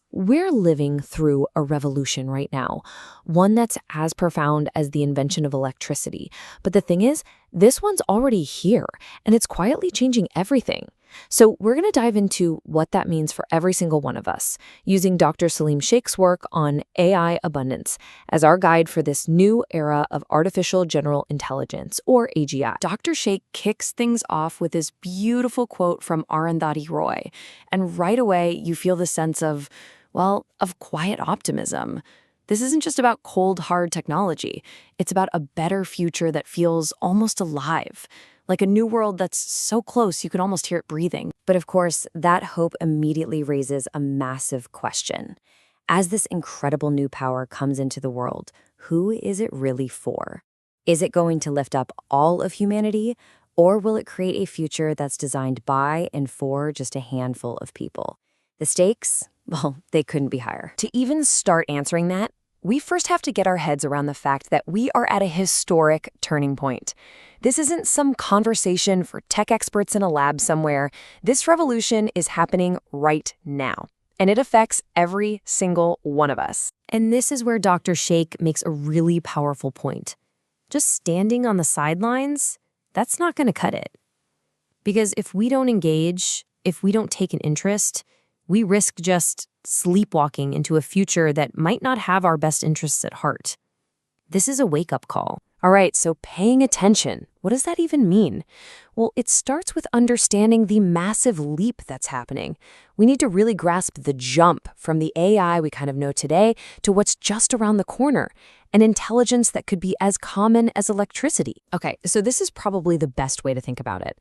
We're living through a revolution right now, one that's as profound as the invention of electricity. But the thing is, this one's already here, and it's quietly changing everything. So we're going to dive into what that means for every single one of us, using Dr. Salim Sheikh's work on AI abundance as our guide for this new era of artificial general intelligence, or AGI. Dr. Sheikh kicks things off with this beautiful quote from Arundhati Roy, and right away you feel the sense of quiet optimism. This isn't just about cold, hard technology. It's about a better future that feels almost alive, like a new world that's so close you can almost hear it breathing. But of course, that hope immediately raises a massive question. As this incredible new power comes into the world, who is it really for? Is it going to lift up all of humanity, or will it create a future that's designed by and for just a handful of people? The stakes? Well, they couldn't be higher. To even start answering that, we first have to get our heads around the fact that we are at a historic turning point. This isn't some conversation for tech experts in a lab somewhere. This revolution is happening right now, and it affects every single one of us. And this is where Dr. Sheikh makes a really powerful point. Just standing on the sidelines, that's not going to cut it. Because if we don't engage, if we don't take an interest, we risk just sleepwalking into a future that might not have our best interests at heart. This is a wake-up call. All right, so paying attention. What does that even mean? Well, it starts with understanding the massive leap that's happening. We need to really grasp the jump from the AI we kind of know today to what's just around the corner, an intelligence that could be as common as electricity. Okay, so this is probably the best way to think about it.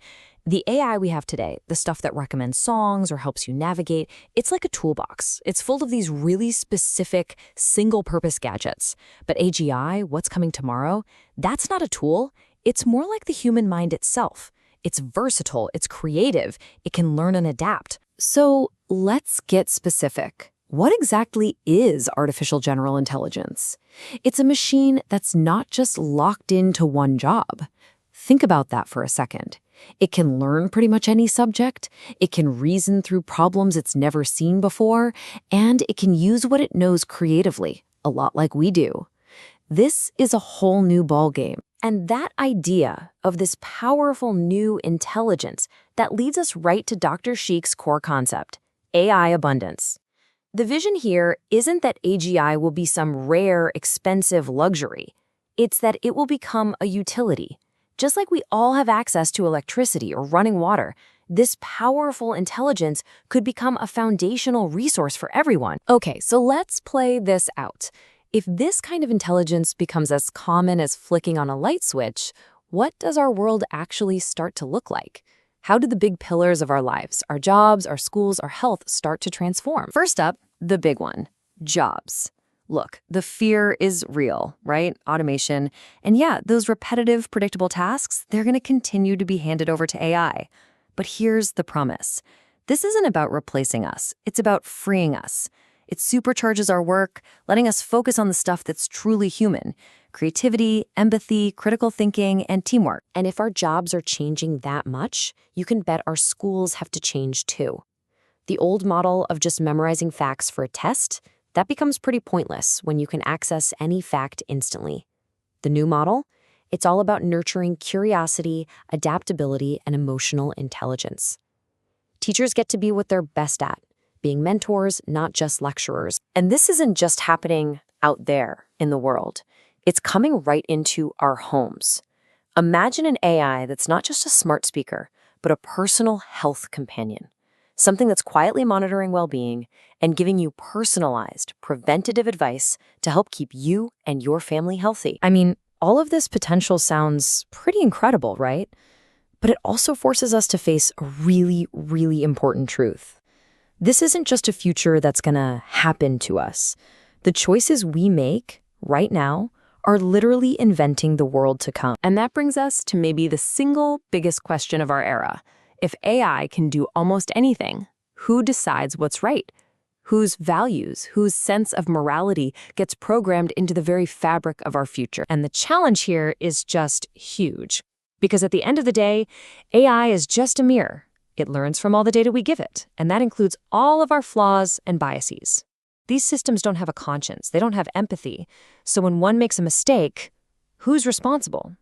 The AI we have today, the stuff that recommends songs or helps you navigate, it's like a toolbox. It's full of these really specific, single-purpose gadgets. But AGI, what's coming tomorrow, that's not a tool. It's more like the human mind itself. It's versatile, it's creative, it can learn and adapt. So let's get specific. What exactly is artificial general intelligence? It's a machine that's not just locked into one job. Think about that for a second. It can learn pretty much any subject, it can reason through problems it's never seen before, and it can use what it knows creatively, a lot like we do. This is a whole new ballgame. And that idea of this powerful new intelligence, that leads us right to Dr. Sheikh's core concept, AI abundance. The vision here isn't that AGI will be some rare, expensive luxury. It's that it will become a utility. Just like we all have access to electricity or running water, this powerful intelligence could become a foundational resource for everyone. Okay, so let's play this out. If this kind of intelligence becomes as common as flicking on a light switch, what does our world actually start to look like? How do the big pillars of our lives, our jobs, our schools, our health start to transform? First up, the big one, jobs. Look, the fear is real, right? Automation. And yeah, those repetitive, predictable tasks, they're going to continue to be handed over to AI. But here's the promise. This isn't about replacing us. It's about freeing us. It supercharges our work, letting us focus on the stuff that's truly human: creativity, empathy, critical thinking, and teamwork. And if our jobs are changing that much, you can bet our schools have to change too. The old model of just memorizing facts for a test, that becomes pretty pointless when you can access any fact instantly. The new model? It's all about nurturing curiosity, adaptability, and emotional intelligence. Teachers get to be what they're best at, being mentors, not just lecturers. And this isn't just happening out there in the world. It's coming right into our homes. Imagine an AI that's not just a smart speaker, but a personal health companion. Something that's quietly monitoring well-being and giving you personalized, preventative advice to help keep you and your family healthy. I mean, all of this potential sounds pretty incredible, right? But it also forces us to face a really, really important truth. This isn't just a future that's gonna happen to us. The choices we make right now are literally inventing the world to come. And that brings us to maybe the single biggest question of our era. If AI can do almost anything, who decides what's right? Whose values, whose sense of morality gets programmed into the very fabric of our future? And the challenge here is just huge. Because at the end of the day, AI is just a mirror. It learns from all the data we give it, and that includes all of our flaws and biases. These systems don't have a conscience, they don't have empathy, so when one makes a mistake, who's responsible?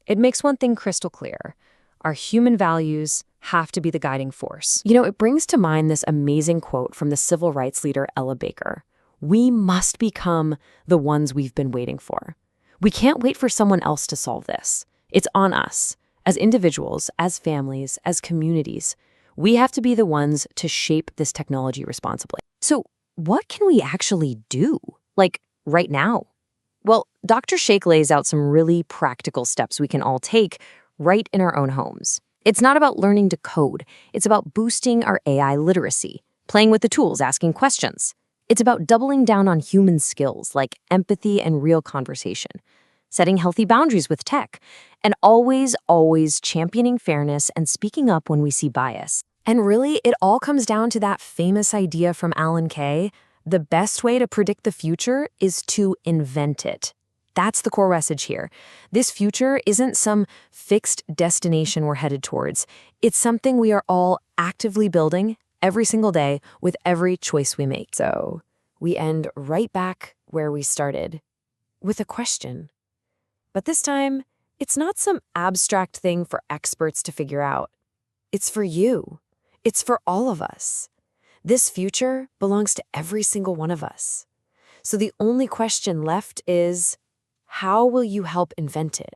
It makes one thing crystal clear. Our human values have to be the guiding force. It brings to mind this amazing quote from the civil rights leader Ella Baker. We must become the ones we've been waiting for. We can't wait for someone else to solve this. It's on us. As individuals, as families, as communities, we have to be the ones to shape this technology responsibly. So what can we actually do? Like right now? Well, Dr. Sheikh lays out some really practical steps we can all take right in our own homes. It's not about learning to code. It's about boosting our AI literacy, playing with the tools, asking questions. It's about doubling down on human skills like empathy and real conversation, setting healthy boundaries with tech, and always championing fairness and speaking up when we see bias. And really, it all comes down to that famous idea from Alan Kay. The best way to predict the future is to invent it. That's the core message here. This future isn't some fixed destination we're headed towards. It's something we are all actively building every single day with every choice we make. So we end right back where we started, with a question. But this time, it's not some abstract thing for experts to figure out. It's for you. It's for all of us. This future belongs to every single one of us. So the only question left is, how will you help invent it?